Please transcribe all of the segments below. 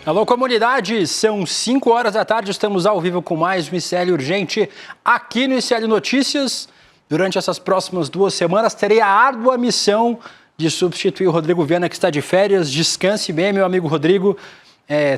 Alô, comunidade! São 5 horas da tarde, estamos ao vivo com mais um ICL Urgente aqui no ICL Notícias. Durante essas próximas 2 semanas, terei a árdua missão de substituir o Rodrigo Viana, que está de férias. Descanse bem, meu amigo Rodrigo.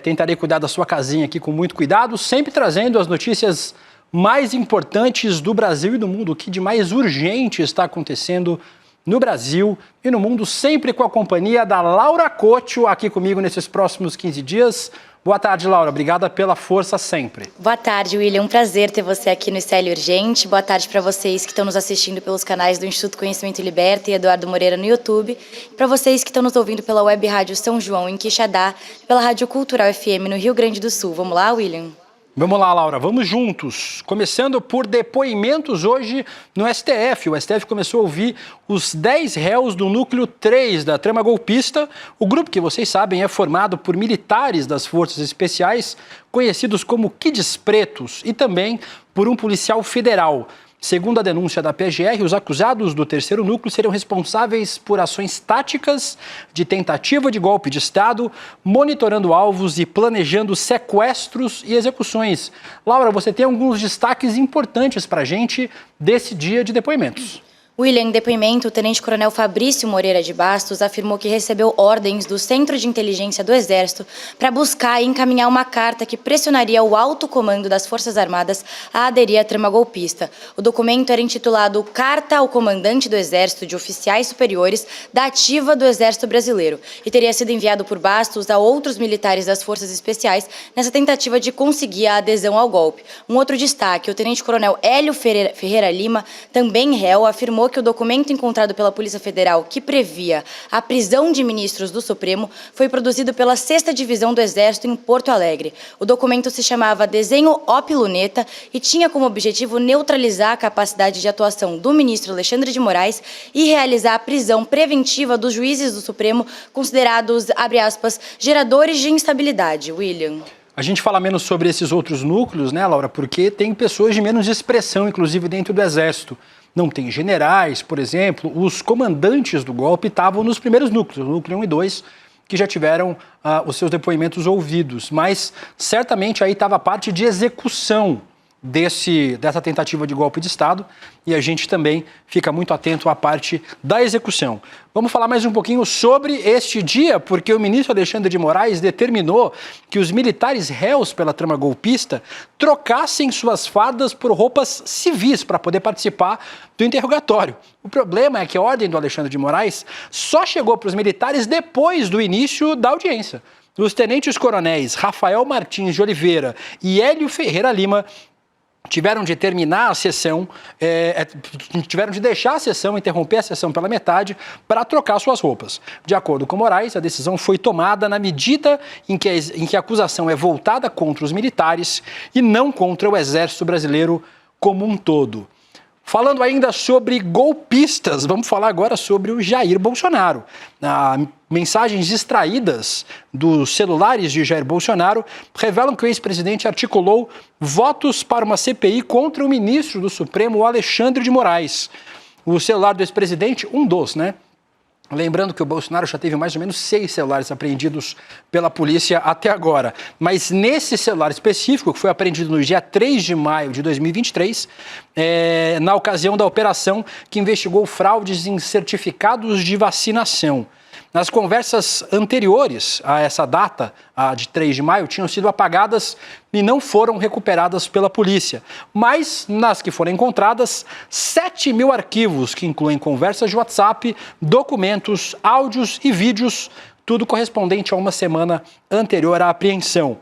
Tentarei cuidar da sua casinha aqui com muito cuidado, sempre trazendo as notícias mais importantes do Brasil e do mundo, o que de mais urgente está acontecendo no Brasil e no mundo, sempre com a companhia da Laura Couto, aqui comigo nesses próximos 15 dias. Boa tarde, Laura. Obrigada pela força sempre. Boa tarde, William. Um prazer ter você aqui no ICL Urgente. Boa tarde para vocês que estão nos assistindo pelos canais do Instituto Conhecimento Liberta e Eduardo Moreira no YouTube. Para vocês que estão nos ouvindo pela Web Rádio São João, em Quixadá, pela Rádio Cultural FM no Rio Grande do Sul. Vamos lá, William? Vamos lá, Laura, vamos juntos. Começando por depoimentos hoje no STF. O STF começou a ouvir os 10 réus do núcleo 3 da trama golpista. O grupo, que vocês sabem, é formado por militares das Forças Especiais, conhecidos como Kids Pretos, e também por um policial federal. Segundo a denúncia da PGR, os acusados do terceiro núcleo seriam responsáveis por ações táticas de tentativa de golpe de Estado, monitorando alvos e planejando sequestros e execuções. Laura, você tem alguns destaques importantes para a gente desse dia de depoimentos. William, em depoimento, o tenente-coronel Fabrício Moreira de Bastos afirmou que recebeu ordens do Centro de Inteligência do Exército para buscar e encaminhar uma carta que pressionaria o alto comando das Forças Armadas a aderir à trama golpista. O documento era intitulado Carta ao Comandante do Exército de Oficiais Superiores da Ativa do Exército Brasileiro e teria sido enviado por Bastos a outros militares das Forças Especiais nessa tentativa de conseguir a adesão ao golpe. Um outro destaque, o tenente-coronel Hélio Ferreira Lima, também réu, afirmou que o documento encontrado pela Polícia Federal, que previa a prisão de ministros do Supremo, foi produzido pela 6ª Divisão do Exército em Porto Alegre. O documento se chamava Desenho Op Luneta e tinha como objetivo neutralizar a capacidade de atuação do ministro Alexandre de Moraes e realizar a prisão preventiva dos juízes do Supremo, considerados, abre aspas, geradores de instabilidade. William. A gente fala menos sobre esses outros núcleos, né, Laura, porque tem pessoas de menos expressão, inclusive dentro do Exército. Não tem generais, por exemplo. Os comandantes do golpe estavam nos primeiros núcleos, o núcleo 1 e 2, que já tiveram os seus depoimentos ouvidos. Mas certamente aí estava a parte de execução dessa tentativa de golpe de Estado, e a gente também fica muito atento à parte da execução. Vamos falar mais um pouquinho sobre este dia, porque o ministro Alexandre de Moraes determinou que os militares réus pela trama golpista trocassem suas fardas por roupas civis para poder participar do interrogatório. O problema é que a ordem do Alexandre de Moraes só chegou para os militares depois do início da audiência. Os tenentes-coronéis Rafael Martins de Oliveira e Hélio Ferreira Lima tiveram de terminar a sessão, tiveram de deixar a sessão, interromper a sessão pela metade para trocar suas roupas. De acordo com Moraes, a decisão foi tomada na medida em que a acusação é voltada contra os militares e não contra o Exército Brasileiro como um todo. Falando ainda sobre golpistas, vamos falar agora sobre o Jair Bolsonaro. Mensagens extraídas dos celulares de Jair Bolsonaro revelam que o ex-presidente articulou votos para uma CPI contra o ministro do Supremo, Alexandre de Moraes. O celular do ex-presidente, um dos, né? Lembrando que o Bolsonaro já teve mais ou menos 6 celulares apreendidos pela polícia até agora. Mas nesse celular específico, que foi apreendido no dia 3 de maio de 2023, na ocasião da operação que investigou fraudes em certificados de vacinação. Nas conversas anteriores a essa data, a de 3 de maio, tinham sido apagadas e não foram recuperadas pela polícia. Mas, nas que foram encontradas, 7.000 arquivos, que incluem conversas de WhatsApp, documentos, áudios e vídeos, tudo correspondente a uma semana anterior à apreensão.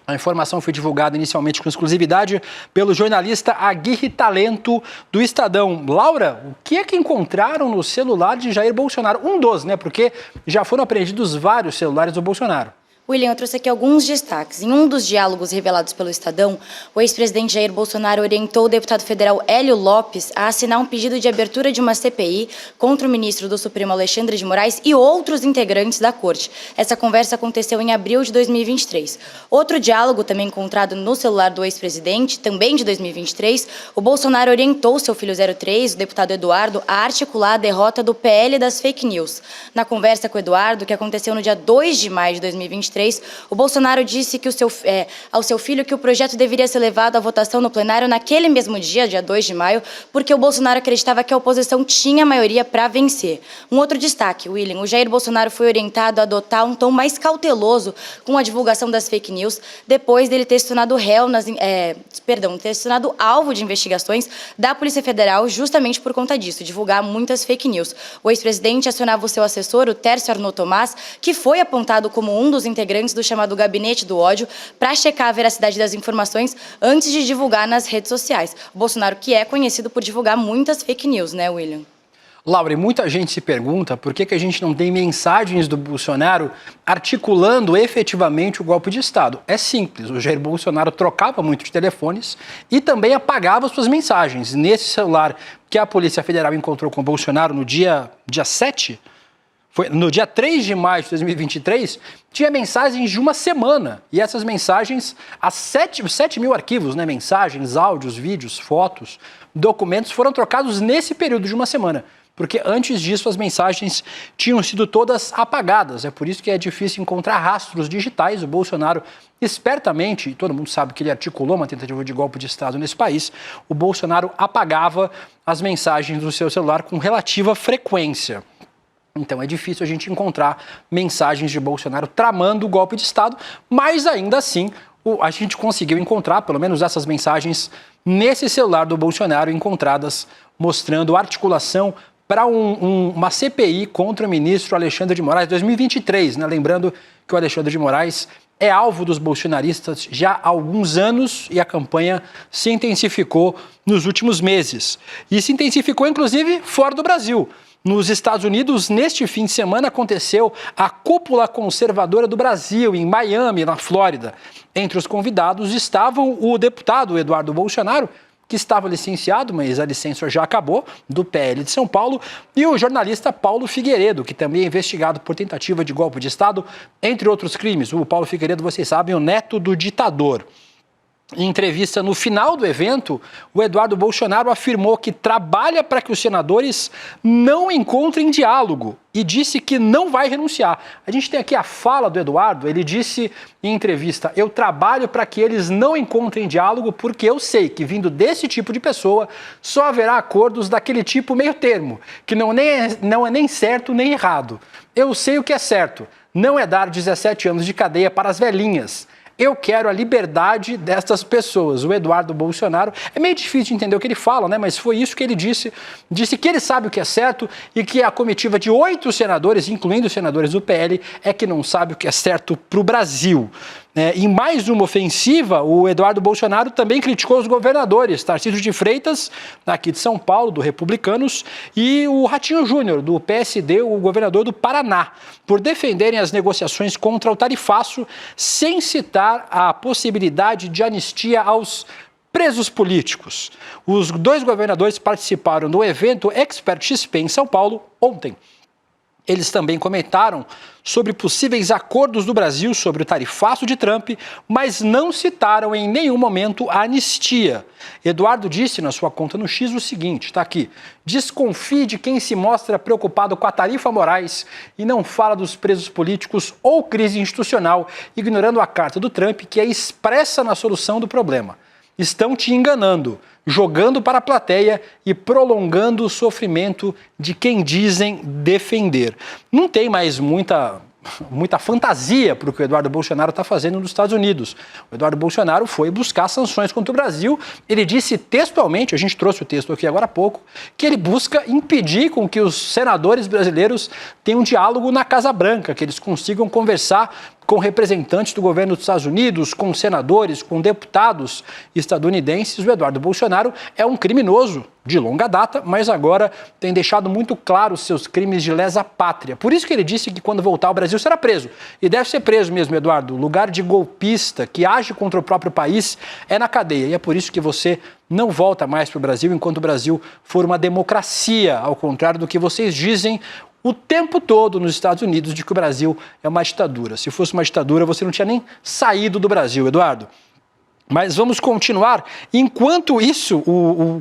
A informação foi divulgada inicialmente com exclusividade pelo jornalista Aguirre Talento do Estadão. Laura, o que é que encontraram no celular de Jair Bolsonaro? Um dos, né? Porque já foram apreendidos vários celulares do Bolsonaro. William, eu trouxe aqui alguns destaques. Em um dos diálogos revelados pelo Estadão, o ex-presidente Jair Bolsonaro orientou o deputado federal Hélio Lopes a assinar um pedido de abertura de uma CPI contra o ministro do Supremo Alexandre de Moraes e outros integrantes da corte. Essa conversa aconteceu em abril de 2023. Outro diálogo, também encontrado no celular do ex-presidente, também de 2023, o Bolsonaro orientou seu filho 03, o deputado Eduardo, a articular a derrota do PL das fake news. Na conversa com o Eduardo, que aconteceu no dia 2 de maio de 2023, 2023, o Bolsonaro disse que ao seu filho que o projeto deveria ser levado à votação no plenário naquele mesmo dia 2 de maio, porque o Bolsonaro acreditava que a oposição tinha maioria para vencer. Um outro destaque, William, o Jair Bolsonaro foi orientado a adotar um tom mais cauteloso com a divulgação das fake news, depois dele ter se tornado ter se tornado alvo de investigações da Polícia Federal justamente por conta disso, divulgar muitas fake news. O ex-presidente acionava o seu assessor, o Tércio Arnaud Tomás, que foi apontado como um dos integrantes do chamado Gabinete do Ódio, para checar a veracidade das informações antes de divulgar nas redes sociais. O Bolsonaro, que é conhecido por divulgar muitas fake news, né, William? Laura, e muita gente se pergunta por que a gente não tem mensagens do Bolsonaro articulando efetivamente o golpe de Estado. É simples, o Jair Bolsonaro trocava muito de telefones e também apagava suas mensagens. Nesse celular que a Polícia Federal encontrou com o Bolsonaro no dia 7, no dia 3 de maio de 2023, tinha mensagens de uma semana. E essas mensagens, 7 mil arquivos, né? Mensagens, áudios, vídeos, fotos, documentos foram trocados nesse período de uma semana. Porque antes disso as mensagens tinham sido todas apagadas. É por isso que é difícil encontrar rastros digitais. O Bolsonaro, espertamente, e todo mundo sabe que ele articulou uma tentativa de golpe de Estado nesse país, o Bolsonaro apagava as mensagens do seu celular com relativa frequência. Então é difícil a gente encontrar mensagens de Bolsonaro tramando o golpe de Estado, mas ainda assim a gente conseguiu encontrar, pelo menos essas mensagens, nesse celular do Bolsonaro, encontradas mostrando articulação para uma CPI contra o ministro Alexandre de Moraes, 2023, né? Lembrando que o Alexandre de Moraes é alvo dos bolsonaristas já há alguns anos e a campanha se intensificou nos últimos meses. E se intensificou, inclusive, fora do Brasil. Nos Estados Unidos, neste fim de semana, aconteceu a Cúpula Conservadora do Brasil, em Miami, na Flórida. Entre os convidados estavam o deputado Eduardo Bolsonaro, que estava licenciado, mas a licença já acabou, do PL de São Paulo, e o jornalista Paulo Figueiredo, que também é investigado por tentativa de golpe de Estado, entre outros crimes. O Paulo Figueiredo, vocês sabem, o neto do ditador. Em entrevista no final do evento, o Eduardo Bolsonaro afirmou que trabalha para que os senadores não encontrem diálogo e disse que não vai renunciar. A gente tem aqui a fala do Eduardo, ele disse em entrevista: eu trabalho para que eles não encontrem diálogo porque eu sei que vindo desse tipo de pessoa só haverá acordos daquele tipo meio termo, que não é nem certo nem errado. Eu sei o que é certo, não é dar 17 anos de cadeia para as velhinhas. Eu quero a liberdade destas pessoas. O Eduardo Bolsonaro, é meio difícil de entender o que ele fala, né? Mas foi isso que ele disse. Disse que ele sabe o que é certo e que a comitiva de 8 senadores, incluindo os senadores do PL, é que não sabe o que é certo para o Brasil. Em mais uma ofensiva, o Eduardo Bolsonaro também criticou os governadores, Tarcísio de Freitas, aqui de São Paulo, do Republicanos, e o Ratinho Júnior, do PSD, o governador do Paraná, por defenderem as negociações contra o tarifaço, sem citar a possibilidade de anistia aos presos políticos. Os 2 governadores participaram do evento Expert XP em São Paulo ontem. Eles também comentaram sobre possíveis acordos do Brasil sobre o tarifaço de Trump, mas não citaram em nenhum momento a anistia. Eduardo disse na sua conta no X o seguinte, está aqui: desconfie de quem se mostra preocupado com a tarifa Moraes e não fala dos presos políticos ou crise institucional, ignorando a carta do Trump que é expressa na solução do problema. Estão te enganando, jogando para a plateia e prolongando o sofrimento de quem dizem defender. Não tem mais muita fantasia para o que o Eduardo Bolsonaro está fazendo nos Estados Unidos. O Eduardo Bolsonaro foi buscar sanções contra o Brasil. Ele disse textualmente, a gente trouxe o texto aqui agora há pouco, que ele busca impedir com que os senadores brasileiros tenham um diálogo na Casa Branca, que eles consigam conversar com representantes do governo dos Estados Unidos, com senadores, com deputados estadunidenses. O Eduardo Bolsonaro é um criminoso de longa data, mas agora tem deixado muito claro os seus crimes de lesa pátria. Por isso que ele disse que quando voltar ao Brasil será preso. E deve ser preso mesmo, Eduardo. O lugar de golpista que age contra o próprio país é na cadeia. E é por isso que você não volta mais para o Brasil enquanto o Brasil for uma democracia, ao contrário do que vocês dizem o tempo todo nos Estados Unidos de que o Brasil é uma ditadura. Se fosse uma ditadura, você não tinha nem saído do Brasil, Eduardo. Mas vamos continuar. Enquanto isso,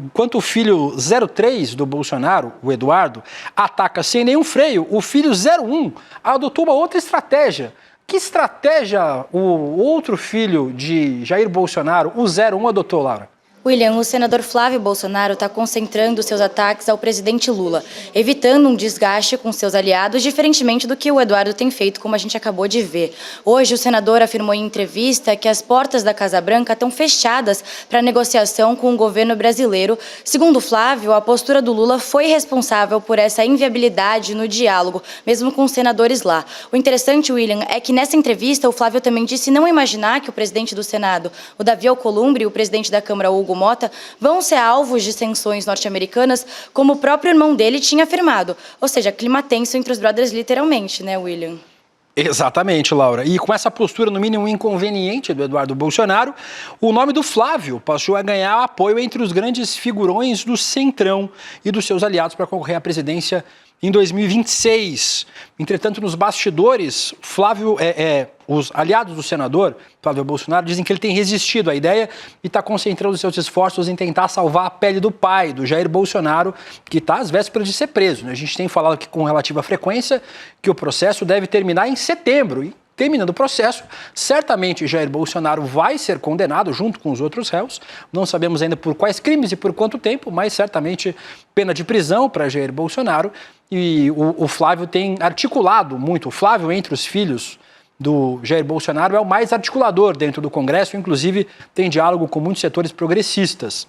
enquanto o filho 03 do Bolsonaro, o Eduardo, ataca sem nenhum freio, o filho 01 adotou uma outra estratégia. Que estratégia o outro filho de Jair Bolsonaro, o 01, adotou, Laura? William, o senador Flávio Bolsonaro está concentrando seus ataques ao presidente Lula, evitando um desgaste com seus aliados, diferentemente do que o Eduardo tem feito, como a gente acabou de ver. Hoje, o senador afirmou em entrevista que as portas da Casa Branca estão fechadas para negociação com o governo brasileiro. Segundo Flávio, a postura do Lula foi responsável por essa inviabilidade no diálogo, mesmo com os senadores lá. O interessante, William, é que nessa entrevista o Flávio também disse não imaginar que o presidente do Senado, o Davi Alcolumbre, e o presidente da Câmara, Hugo Mota, vão ser alvos de sanções norte-americanas, como o próprio irmão dele tinha afirmado. Ou seja, clima tenso entre os brothers literalmente, né, William? Exatamente, Laura. E com essa postura, no mínimo, inconveniente do Eduardo Bolsonaro, o nome do Flávio passou a ganhar apoio entre os grandes figurões do Centrão e dos seus aliados para concorrer à presidência em 2026. Entretanto, nos bastidores, os aliados do senador, Flávio Bolsonaro, dizem que ele tem resistido à ideia e está concentrando seus esforços em tentar salvar a pele do pai, do Jair Bolsonaro, que está às vésperas de ser preso, né? A gente tem falado aqui com relativa frequência que o processo deve terminar em setembro. E, terminando o processo, certamente Jair Bolsonaro vai ser condenado junto com os outros réus. Não sabemos ainda por quais crimes e por quanto tempo, mas certamente pena de prisão para Jair Bolsonaro. E o Flávio tem articulado muito. O Flávio, entre os filhos do Jair Bolsonaro, é o mais articulador dentro do Congresso, inclusive tem diálogo com muitos setores progressistas.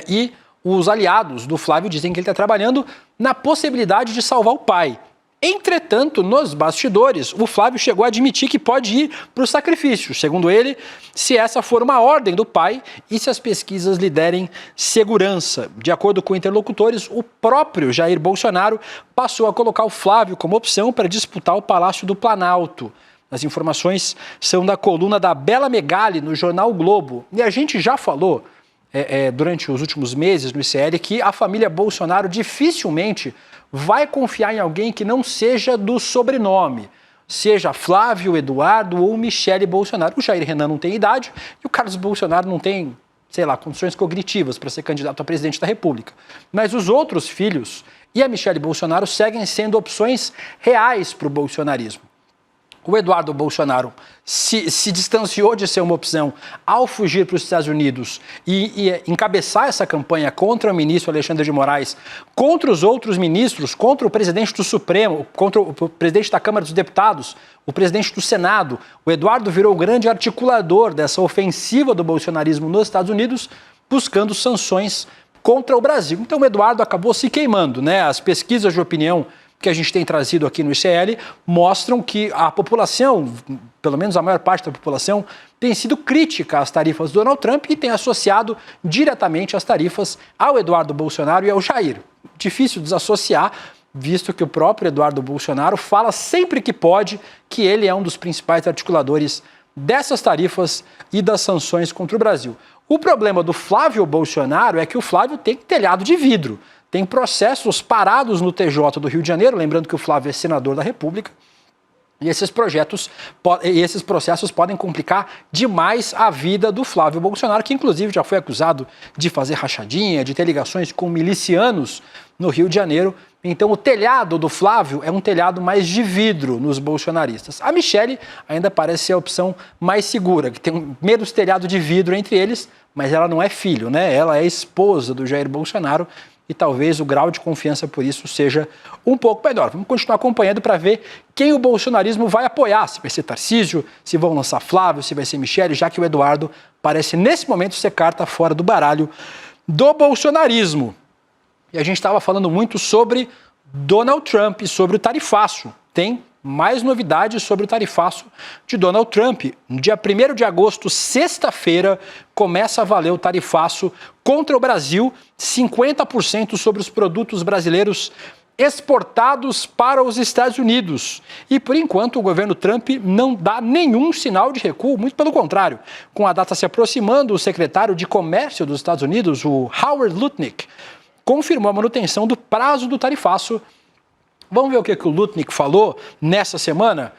E os aliados do Flávio dizem que ele está trabalhando na possibilidade de salvar o pai. Entretanto, nos bastidores, o Flávio chegou a admitir que pode ir para o sacrifício, segundo ele, se essa for uma ordem do pai e se as pesquisas lhe derem segurança. De acordo com interlocutores, o próprio Jair Bolsonaro passou a colocar o Flávio como opção para disputar o Palácio do Planalto. As informações são da coluna da Bela Megali no jornal o Globo. E a gente já falou durante os últimos meses no ICL que a família Bolsonaro dificilmente vai confiar em alguém que não seja do sobrenome, seja Flávio, Eduardo ou Michele Bolsonaro. O Jair Renan não tem idade e o Carlos Bolsonaro não tem, condições cognitivas para ser candidato a presidente da República. Mas os outros filhos e a Michele Bolsonaro seguem sendo opções reais para o bolsonarismo. O Eduardo Bolsonaro se distanciou de ser uma opção ao fugir para os Estados Unidos e encabeçar essa campanha contra o ministro Alexandre de Moraes, contra os outros ministros, contra o presidente do Supremo, contra o presidente da Câmara dos Deputados, o presidente do Senado. O Eduardo virou o grande articulador dessa ofensiva do bolsonarismo nos Estados Unidos, buscando sanções contra o Brasil. Então o Eduardo acabou se queimando, né? As pesquisas de opinião que a gente tem trazido aqui no ICL mostram que a população, pelo menos a maior parte da população, tem sido crítica às tarifas do Donald Trump e tem associado diretamente as tarifas ao Eduardo Bolsonaro e ao Jair. Difícil desassociar, visto que o próprio Eduardo Bolsonaro fala sempre que pode que ele é um dos principais articuladores dessas tarifas e das sanções contra o Brasil. O problema do Flávio Bolsonaro é que o Flávio tem telhado de vidro. Tem processos parados no TJ do Rio de Janeiro, lembrando que o Flávio é senador da República, e esses processos podem complicar demais a vida do Flávio Bolsonaro, que inclusive já foi acusado de fazer rachadinha, de ter ligações com milicianos no Rio de Janeiro. Então o telhado do Flávio é um telhado mais de vidro nos bolsonaristas. A Michele ainda parece ser a opção mais segura, que tem menos telhado de vidro entre eles, mas ela não é filho, né? Ela é esposa do Jair Bolsonaro, e talvez o grau de confiança por isso seja um pouco menor. Vamos continuar acompanhando para ver quem o bolsonarismo vai apoiar, se vai ser Tarcísio, se vão lançar Flávio, se vai ser Michele, já que o Eduardo parece nesse momento ser carta fora do baralho do bolsonarismo. E a gente estava falando muito sobre Donald Trump e sobre o tarifaço. Tem mais novidades sobre o tarifaço de Donald Trump. No dia 1º de agosto, sexta-feira, começa a valer o tarifaço contra o Brasil, 50% sobre os produtos brasileiros exportados para os Estados Unidos. E, por enquanto, o governo Trump não dá nenhum sinal de recuo, muito pelo contrário. Com a data se aproximando, o secretário de Comércio dos Estados Unidos, o Howard Lutnick, confirmou a manutenção do prazo do tarifaço. Vamos ver o que o Lutnick falou nessa semana?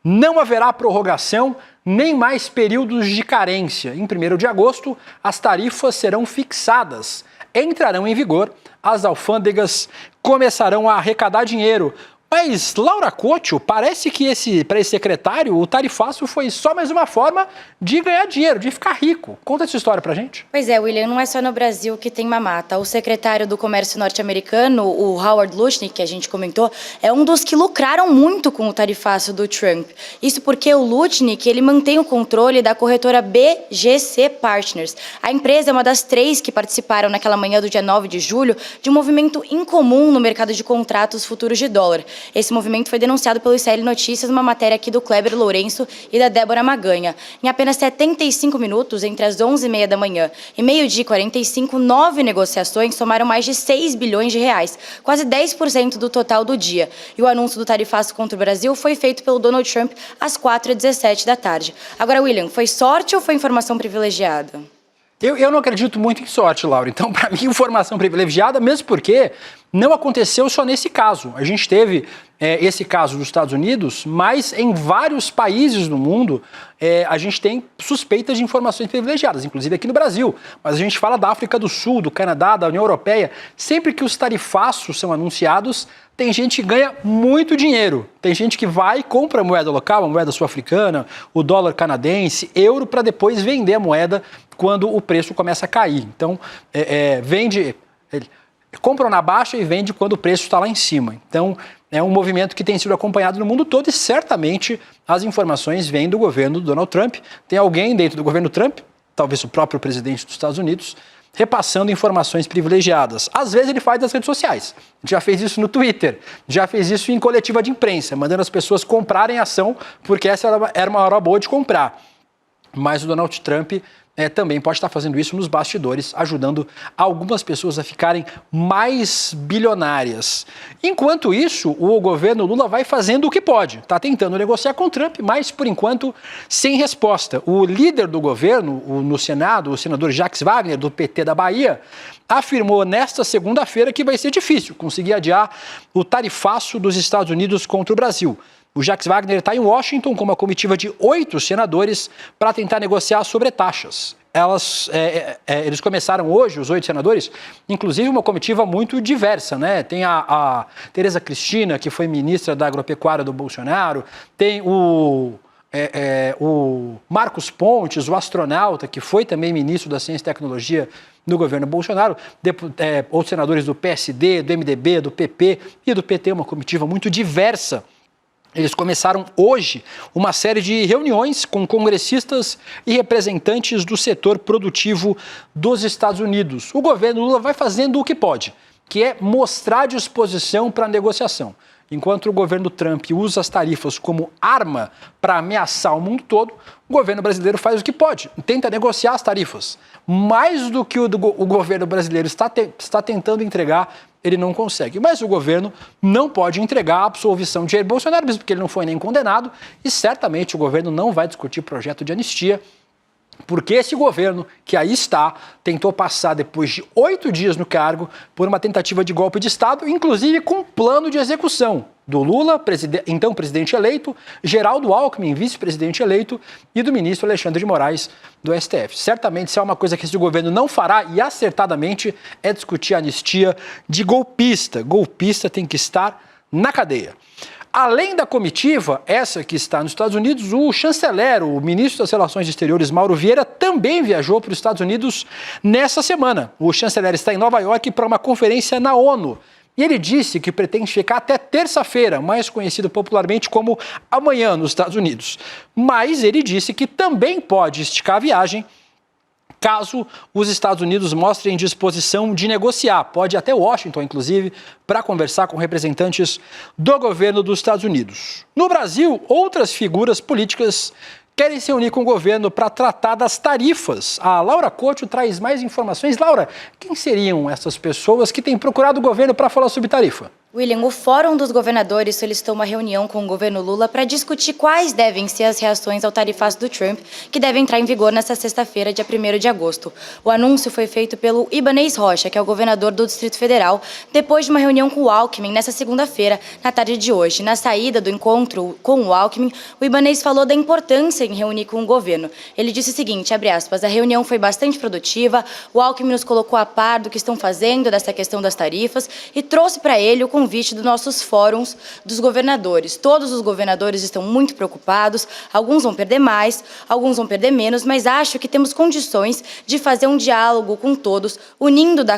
Não haverá prorrogação nem mais períodos de carência. Em 1º de agosto, as tarifas serão fixadas, entrarão em vigor, as alfândegas começarão a arrecadar dinheiro. Mas, Laura Couto, parece que para esse secretário, o tarifaço foi só mais uma forma de ganhar dinheiro, de ficar rico. Conta essa história pra gente. Pois é, William, não é só no Brasil que tem mamata. O secretário do Comércio norte-americano, o Howard Lutnick, que a gente comentou, é um dos que lucraram muito com o tarifaço do Trump. Isso porque o Lutnick, ele mantém o controle da corretora BGC Partners. A empresa é uma das 3 que participaram naquela manhã do dia 9 de julho de um movimento incomum no mercado de contratos futuros de dólar. Esse movimento foi denunciado pelo ICL Notícias, numa matéria aqui do Kleber Lourenço e da Débora Maganha. Em apenas 75 minutos, entre as 11h30 da manhã e meio-dia e 45, 9 negociações somaram mais de 6 bilhões de reais, quase 10% do total do dia. E o anúncio do tarifaço contra o Brasil foi feito pelo Donald Trump às 4h17 da tarde. Agora, William, foi sorte ou foi informação privilegiada? Eu não acredito muito em sorte, Laura. Então, para mim, informação privilegiada, mesmo porque não aconteceu só nesse caso. A gente teve esse caso dos Estados Unidos, mas em vários países do mundo a gente tem suspeitas de informações privilegiadas, inclusive aqui no Brasil. Mas a gente fala da África do Sul, do Canadá, da União Europeia. Sempre que os tarifaços são anunciados, tem gente que ganha muito dinheiro. Tem gente que vai e compra a moeda local, a moeda sul-africana, o dólar canadense, euro, para depois vender a moeda quando o preço começa a cair. Então, compram na baixa e vende quando o preço está lá em cima. Então, é um movimento que tem sido acompanhado no mundo todo e certamente as informações vêm do governo do Donald Trump. Tem alguém dentro do governo Trump, talvez o próprio presidente dos Estados Unidos, repassando informações privilegiadas. Às vezes ele faz nas redes sociais. Já fez isso no Twitter, já fez isso em coletiva de imprensa, mandando as pessoas comprarem ação porque essa era uma hora boa de comprar. Mas o Donald Trump também pode estar fazendo isso nos bastidores, ajudando algumas pessoas a ficarem mais bilionárias. Enquanto isso, o governo Lula vai fazendo o que pode. Está tentando negociar com o Trump, mas, por enquanto, sem resposta. O líder do governo, no Senado, o senador Jacques Wagner, do PT da Bahia, afirmou nesta segunda-feira que vai ser difícil conseguir adiar o tarifaço dos Estados Unidos contra o Brasil. O Jacques Wagner está em Washington com uma comitiva de 8 senadores para tentar negociar sobre taxas. Eles começaram hoje, os 8 senadores, inclusive uma comitiva muito diversa, né? Tem a Tereza Cristina, que foi ministra da Agropecuária do Bolsonaro, tem o Marcos Pontes, o astronauta, que foi também ministro da Ciência e Tecnologia no governo Bolsonaro, outros senadores do PSD, do MDB, do PP e do PT, uma comitiva muito diversa. Eles começaram hoje uma série de reuniões com congressistas e representantes do setor produtivo dos Estados Unidos. O governo Lula vai fazendo o que pode, que é mostrar disposição para a negociação. Enquanto o governo Trump usa as tarifas como arma para ameaçar o mundo todo, o governo brasileiro faz o que pode, tenta negociar as tarifas. Mais do que o governo brasileiro está tentando entregar, ele não consegue. Mas o governo não pode entregar a absolvição de Jair Bolsonaro, mesmo porque ele não foi nem condenado, e certamente o governo não vai discutir projeto de anistia, porque esse governo, que aí está, tentou passar depois de 8 dias no cargo por uma tentativa de golpe de Estado, inclusive com plano de execução do Lula, então presidente eleito, Geraldo Alckmin, vice-presidente eleito, e do ministro Alexandre de Moraes, do STF. Certamente, se é uma coisa que esse governo não fará, e acertadamente, é discutir a anistia de golpista. Golpista tem que estar na cadeia. Além da comitiva, essa que está nos Estados Unidos, o chanceler, o ministro das Relações Exteriores, Mauro Vieira, também viajou para os Estados Unidos nessa semana. O chanceler está em Nova York para uma conferência na ONU. E ele disse que pretende ficar até terça-feira, mais conhecido popularmente como amanhã nos Estados Unidos. Mas ele disse que também pode esticar a viagem caso os Estados Unidos mostrem disposição de negociar. Pode ir até Washington, inclusive, para conversar com representantes do governo dos Estados Unidos. No Brasil, outras figuras políticas querem se unir com o governo para tratar das tarifas. A Laura Couto traz mais informações. Laura, quem seriam essas pessoas que têm procurado o governo para falar sobre tarifa? William, o Fórum dos Governadores solicitou uma reunião com o governo Lula para discutir quais devem ser as reações ao tarifaço do Trump, que deve entrar em vigor nesta sexta-feira, dia 1º de agosto. O anúncio foi feito pelo Ibanez Rocha, que é o governador do Distrito Federal, depois de uma reunião com o Alckmin nesta segunda-feira, na tarde de hoje. Na saída do encontro com o Alckmin, o Ibanez falou da importância em reunir com o governo. Ele disse o seguinte, abre aspas, a reunião foi bastante produtiva, o Alckmin nos colocou a par do que estão fazendo dessa questão das tarifas e trouxe para ele o convite dos nossos fóruns dos governadores. Todos os governadores estão muito preocupados, alguns vão perder mais, alguns vão perder menos, mas acho que temos condições de fazer um diálogo com todos, unindo toda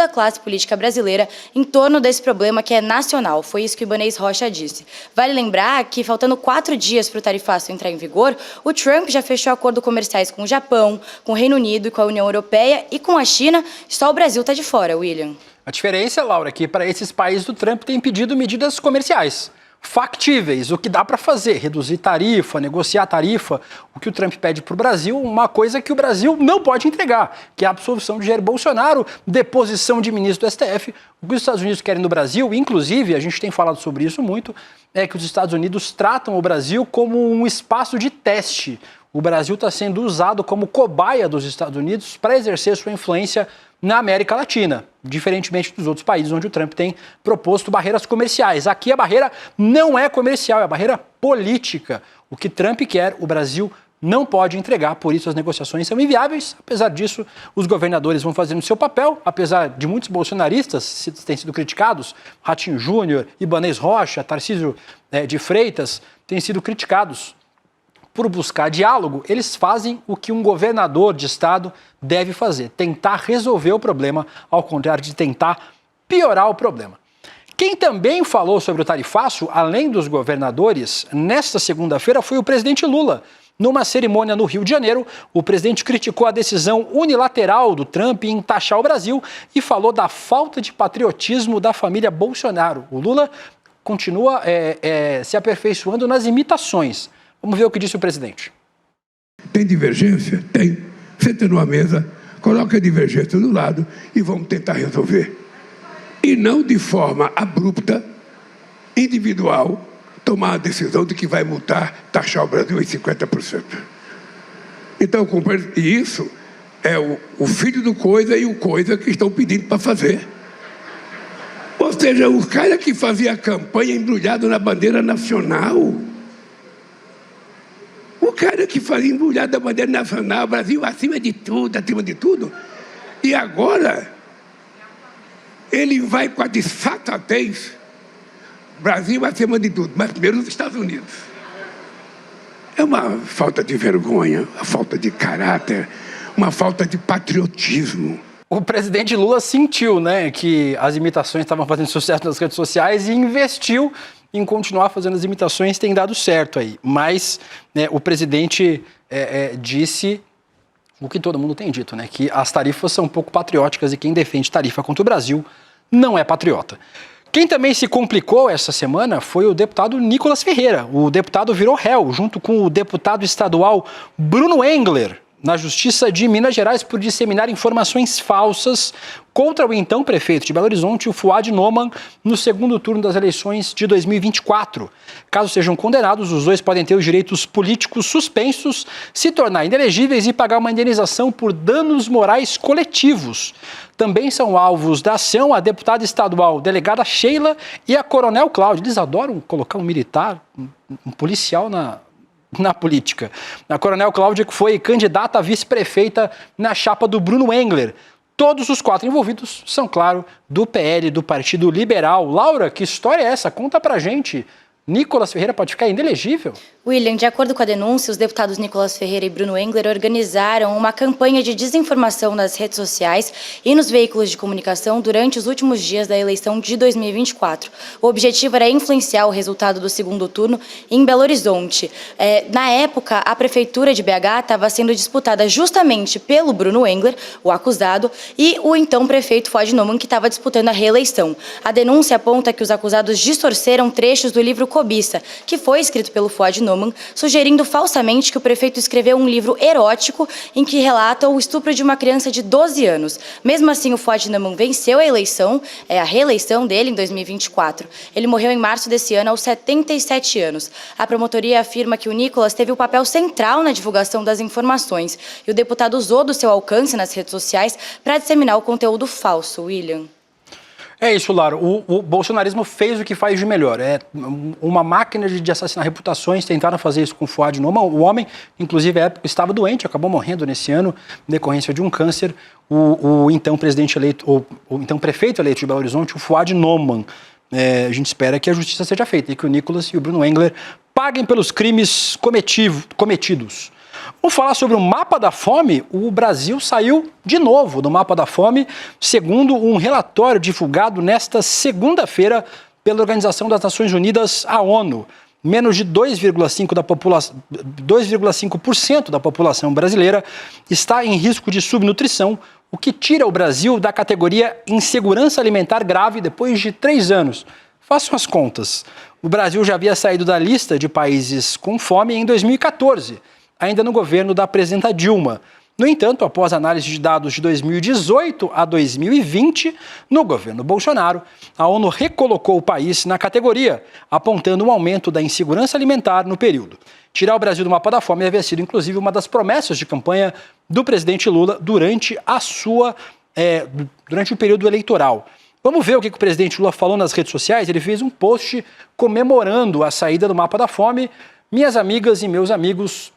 a classe política brasileira em torno desse problema que é nacional. Foi isso que o Ibanez Rocha disse. Vale lembrar que, faltando 4 dias para o tarifaço entrar em vigor, o Trump já fechou acordos comerciais com o Japão, com o Reino Unido e com a União Europeia, e com a China, só o Brasil está de fora, William. A diferença, Laura, é que para esses países o Trump tem pedido medidas comerciais factíveis, o que dá para fazer, reduzir tarifa, negociar tarifa. O que o Trump pede para o Brasil, uma coisa que o Brasil não pode entregar, que é a absolvição de Jair Bolsonaro, deposição de ministro do STF. O que os Estados Unidos querem no Brasil, inclusive, a gente tem falado sobre isso muito, é que os Estados Unidos tratam o Brasil como um espaço de teste. O Brasil está sendo usado como cobaia dos Estados Unidos para exercer sua influência na América Latina, diferentemente dos outros países onde o Trump tem proposto barreiras comerciais. Aqui a barreira não é comercial, é a barreira política. O que Trump quer, o Brasil não pode entregar, por isso as negociações são inviáveis. Apesar disso, os governadores vão fazendo o seu papel, apesar de muitos bolsonaristas terem sido criticados, Ratinho Júnior, Ibanez Rocha, Tarcísio de Freitas, têm sido criticados por buscar diálogo. Eles fazem o que um governador de estado deve fazer, tentar resolver o problema, ao contrário de tentar piorar o problema. Quem também falou sobre o tarifaço, além dos governadores, nesta segunda-feira foi o presidente Lula. Numa cerimônia no Rio de Janeiro, o presidente criticou a decisão unilateral do Trump em taxar o Brasil e falou da falta de patriotismo da família Bolsonaro. O Lula continua se aperfeiçoando nas imitações. Vamos ver o que disse o presidente. Tem divergência? Tem. Senta numa mesa, coloca a divergência do lado e vamos tentar resolver. E não de forma abrupta, individual, tomar a decisão de que vai multar, taxar o Brasil em 50%. Então, isso é o filho do Coisa e o Coisa que estão pedindo para fazer. Ou seja, o cara que fazia a campanha embrulhado na bandeira nacional. O cara que fazia embrulhado na bandeira nacional, Brasil acima de tudo. E agora, ele vai com a desfaçatez, Brasil acima de tudo, mas primeiro os Estados Unidos. É uma falta de vergonha, uma falta de caráter, uma falta de patriotismo. O presidente Lula sentiu, que as imitações estavam fazendo sucesso nas redes sociais e investiu em continuar fazendo as imitações, tem dado certo aí. Mas o presidente disse o que todo mundo tem dito, que as tarifas são um pouco patrióticas e quem defende tarifa contra o Brasil não é patriota. Quem também se complicou essa semana foi o deputado Nicolas Ferreira. O deputado virou réu, junto com o deputado estadual Bruno Engler, na Justiça de Minas Gerais por disseminar informações falsas contra o então prefeito de Belo Horizonte, o Fuad Noman, no segundo turno das eleições de 2024. Caso sejam condenados, os dois podem ter os direitos políticos suspensos, se tornar inelegíveis e pagar uma indenização por danos morais coletivos. Também são alvos da ação a deputada estadual delegada Sheila e a coronel Cláudia. Eles adoram colocar um militar, um policial na política. A coronel Cláudia, que foi candidata a vice-prefeita na chapa do Bruno Engler. Todos os 4 envolvidos são, claro, do PL, do Partido Liberal. Laura, que história é essa? Conta pra gente. Nicolas Ferreira pode ficar inelegível? William, de acordo com a denúncia, os deputados Nicolas Ferreira e Bruno Engler organizaram uma campanha de desinformação nas redes sociais e nos veículos de comunicação durante os últimos dias da eleição de 2024. O objetivo era influenciar o resultado do segundo turno em Belo Horizonte. Na época, a prefeitura de BH estava sendo disputada justamente pelo Bruno Engler, o acusado, e o então prefeito Fuad Noman, que estava disputando a reeleição. A denúncia aponta que os acusados distorceram trechos do livro Cobiça, que foi escrito pelo Fuad Noman, sugerindo falsamente que o prefeito escreveu um livro erótico em que relata o estupro de uma criança de 12 anos. Mesmo assim, o Fuad Noman venceu a eleição, a reeleição dele em 2024. Ele morreu em março desse ano, aos 77 anos. A promotoria afirma que o Nicolas teve o papel central na divulgação das informações e o deputado usou do seu alcance nas redes sociais para disseminar o conteúdo falso, William. É isso, Laura. O bolsonarismo fez o que faz de melhor. É uma máquina de assassinar reputações. Tentaram fazer isso com o Fuad Noman. O homem, inclusive, à época, estava doente, acabou morrendo nesse ano, em decorrência de um câncer. O então presidente eleito, o então prefeito eleito de Belo Horizonte, o Fuad Noman. A gente espera que a justiça seja feita e que o Nicolas e o Bruno Engler paguem pelos crimes cometidos. Vamos falar sobre o mapa da fome. O Brasil saiu de novo do mapa da fome, segundo um relatório divulgado nesta segunda-feira pela Organização das Nações Unidas, a ONU. Menos de 2,5% da população brasileira está em risco de subnutrição, o que tira o Brasil da categoria insegurança alimentar grave depois de 3 anos. Façam as contas. O Brasil já havia saído da lista de países com fome em 2014. Ainda no governo da presidenta Dilma. No entanto, após análise de dados de 2018 a 2020, no governo Bolsonaro, a ONU recolocou o país na categoria, apontando um aumento da insegurança alimentar no período. Tirar o Brasil do mapa da fome havia sido, inclusive, uma das promessas de campanha do presidente Lula durante o período eleitoral. Vamos ver o que o presidente Lula falou nas redes sociais. Ele fez um post comemorando a saída do mapa da fome. Minhas amigas e meus amigos,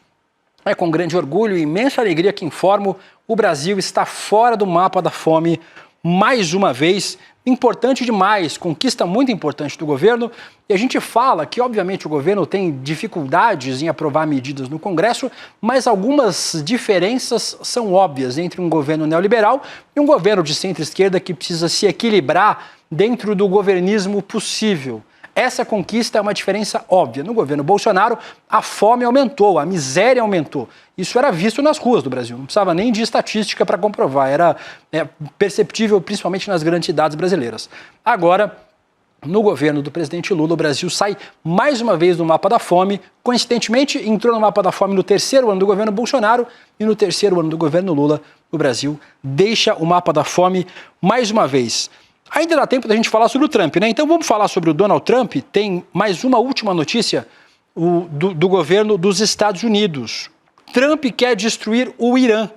é com grande orgulho e imensa alegria que informo, o Brasil está fora do mapa da fome mais uma vez. Importante demais, conquista muito importante do governo. E a gente fala que, obviamente, o governo tem dificuldades em aprovar medidas no Congresso, mas algumas diferenças são óbvias entre um governo neoliberal e um governo de centro-esquerda que precisa se equilibrar dentro do governismo possível. Essa conquista é uma diferença óbvia. No governo Bolsonaro, a fome aumentou, a miséria aumentou. Isso era visto nas ruas do Brasil, não precisava nem de estatística para comprovar, era perceptível principalmente nas grandes cidades brasileiras. Agora, no governo do presidente Lula, o Brasil sai mais uma vez do mapa da fome. Coincidentemente, entrou no mapa da fome no 3º ano do governo Bolsonaro e no 3º ano do governo Lula, o Brasil deixa o mapa da fome mais uma vez. Ainda dá tempo da gente falar sobre o Trump, né? Então vamos falar sobre o Donald Trump. Tem mais uma última notícia do governo dos Estados Unidos. Trump quer destruir o Irã.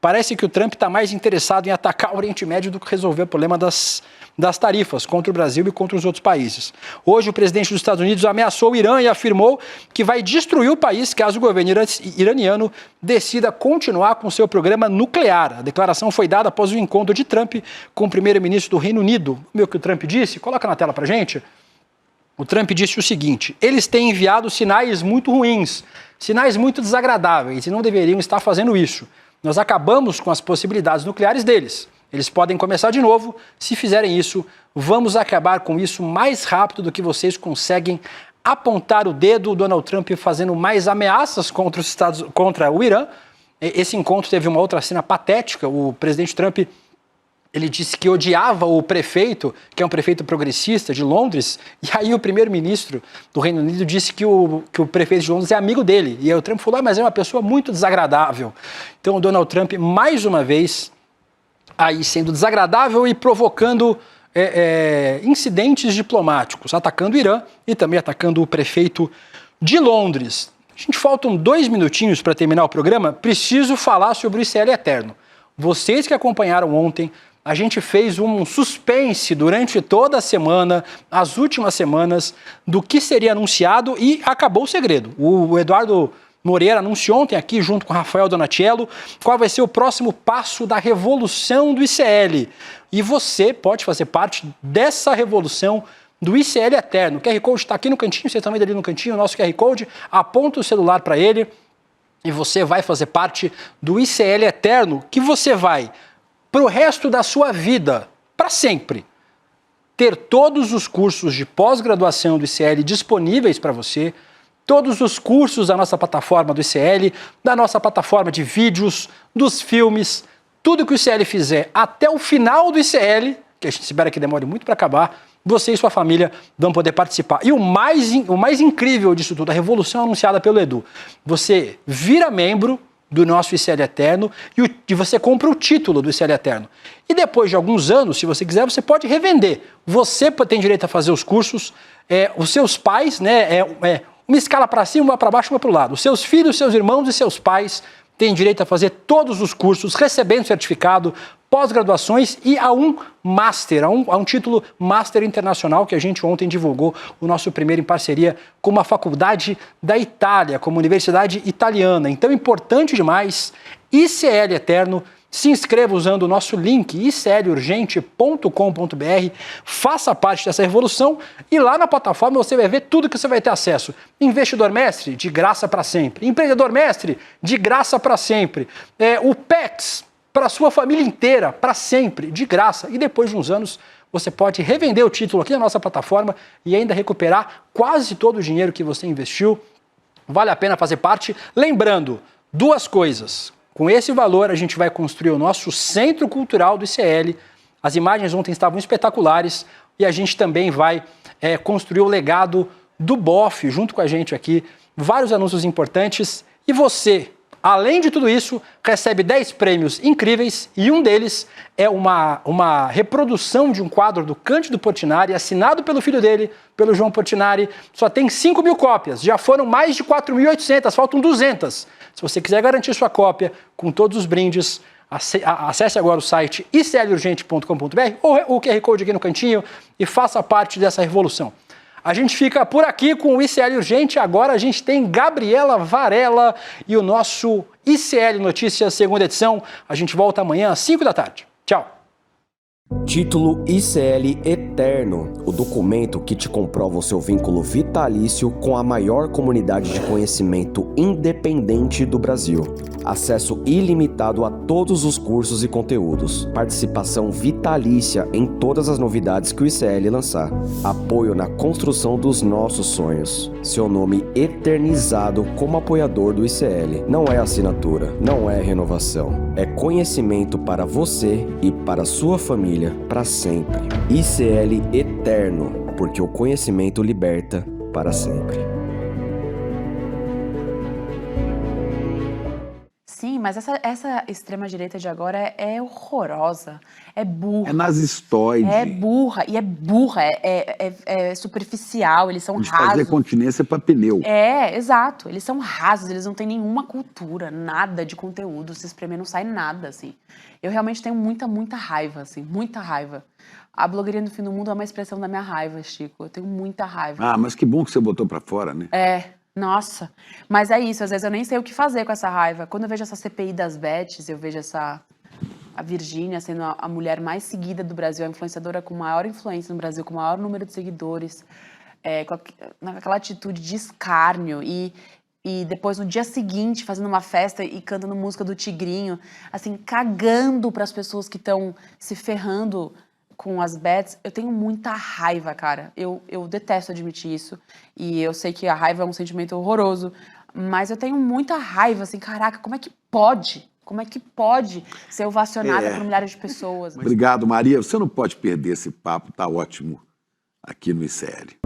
Parece que o Trump está mais interessado em atacar o Oriente Médio do que resolver o problema das tarifas contra o Brasil e contra os outros países. Hoje, o presidente dos Estados Unidos ameaçou o Irã e afirmou que vai destruir o país caso o governo iraniano decida continuar com seu programa nuclear. A declaração foi dada após o encontro de Trump com o primeiro-ministro do Reino Unido. O que o Trump disse? Coloca na tela para a gente. O Trump disse o seguinte: eles têm enviado sinais muito ruins, sinais muito desagradáveis e não deveriam estar fazendo isso. Nós acabamos com as possibilidades nucleares deles. Eles podem começar de novo. Se fizerem isso, vamos acabar com isso mais rápido do que vocês conseguem apontar o dedo. O Donald Trump fazendo mais ameaças contra o Irã. Esse encontro teve uma outra cena patética. O presidente Trump, ele disse que odiava o prefeito, que é um prefeito progressista de Londres, e aí o primeiro-ministro do Reino Unido disse que o prefeito de Londres é amigo dele. E aí o Trump falou, mas é uma pessoa muito desagradável. Então o Donald Trump, mais uma vez, aí sendo desagradável e provocando incidentes diplomáticos, atacando o Irã e também atacando o prefeito de Londres. A gente faltam 2 minutinhos para terminar o programa. Preciso falar sobre o ICL Eterno. Vocês que acompanharam ontem, a gente fez um suspense durante toda a semana, as últimas semanas, do que seria anunciado e acabou o segredo. O Eduardo Moreira anunciou ontem aqui, junto com o Rafael Donatiello, qual vai ser o próximo passo da revolução do ICL. E você pode fazer parte dessa revolução do ICL Eterno. O QR Code está aqui no cantinho, vocês estão vendo ali no cantinho, o nosso QR Code, aponta o celular para ele e você vai fazer parte do ICL Eterno, que você vai, para o resto da sua vida, para sempre, ter todos os cursos de pós-graduação do ICL disponíveis para você, todos os cursos da nossa plataforma do ICL, da nossa plataforma de vídeos, dos filmes, tudo que o ICL fizer até o final do ICL, que a gente espera que demore muito para acabar, você e sua família vão poder participar. E o mais incrível disso tudo, a revolução anunciada pelo Edu, você vira membro do nosso ICL Eterno e você compra o título do ICL Eterno. E depois de alguns anos, se você quiser, você pode revender. Você tem direito a fazer os cursos, os seus pais, né, uma escala para cima, uma para baixo, uma para o lado. Os seus filhos, seus irmãos e seus pais tem direito a fazer todos os cursos, recebendo certificado, pós-graduações e a um Master, a um título Master Internacional que a gente ontem divulgou, o nosso primeiro em parceria com uma faculdade da Itália, como Universidade Italiana. Então, importante demais, ICL Eterno. Se inscreva usando o nosso link iclurgente.com.br, faça parte dessa revolução e lá na plataforma você vai ver tudo que você vai ter acesso. Investidor Mestre, de graça para sempre. Empreendedor Mestre, de graça para sempre. O PEX, para a sua família inteira, para sempre, de graça. E depois de uns anos, você pode revender o título aqui na nossa plataforma e ainda recuperar quase todo o dinheiro que você investiu. Vale a pena fazer parte. Lembrando, duas coisas. Com esse valor, a gente vai construir o nosso Centro Cultural do ICL. As imagens ontem estavam espetaculares e a gente também vai construir o legado do BOF junto com a gente aqui. Vários anúncios importantes. E você, além de tudo isso, recebe 10 prêmios incríveis e um deles é uma reprodução de um quadro do Cândido Portinari, assinado pelo filho dele, pelo João Portinari. Só tem 5.000 cópias, já foram mais de 4.800, faltam 200. Se você quiser garantir sua cópia com todos os brindes, acesse agora o site iclurgente.com.br ou o QR Code aqui no cantinho e faça parte dessa revolução. A gente fica por aqui com o ICL Urgente, agora a gente tem Gabriela Varela e o nosso ICL Notícias, segunda edição. A gente volta amanhã às 5 da tarde. Tchau! Título ICL Eterno, o documento que te comprova o seu vínculo vitalício com a maior comunidade de conhecimento independente do Brasil. Acesso ilimitado a todos os cursos e conteúdos. Participação vitalícia em todas as novidades que o ICL lançar. Apoio na construção dos nossos sonhos. Seu nome eternizado como apoiador do ICL. Não é assinatura, não é renovação. É conhecimento para você e para sua família para sempre. ICL Eterno, porque o conhecimento liberta para sempre. Sim, mas essa extrema-direita de agora é horrorosa, é burra. É nazistóide. É burra, e é burra, é superficial, eles são de rasos. fazer continência para pneu. Exato, eles são rasos, eles não têm nenhuma cultura, nada de conteúdo, se espremer não sai nada, assim. Eu realmente tenho muita raiva, assim, muita raiva. A blogueirinha do fim do mundo é uma expressão da minha raiva, Chico, eu tenho muita raiva. Ah, mas que bom que você botou para fora, né? Nossa, mas é isso, às vezes eu nem sei o que fazer com essa raiva. Quando eu vejo essa CPI das Bets, eu vejo a Virgínia sendo a mulher mais seguida do Brasil, a influenciadora com maior influência no Brasil, com o maior número de seguidores, com aquela atitude de escárnio e depois no dia seguinte fazendo uma festa e cantando música do Tigrinho, assim, cagando para as pessoas que estão se ferrando com as bets. Eu tenho muita raiva, cara. Eu detesto admitir isso. E eu sei que a raiva é um sentimento horroroso. Mas eu tenho muita raiva, assim, caraca, como é que pode? Como é que pode ser ovacionada por milhares de pessoas? Obrigado, Maria. Você não pode perder esse papo, tá ótimo aqui no ICL.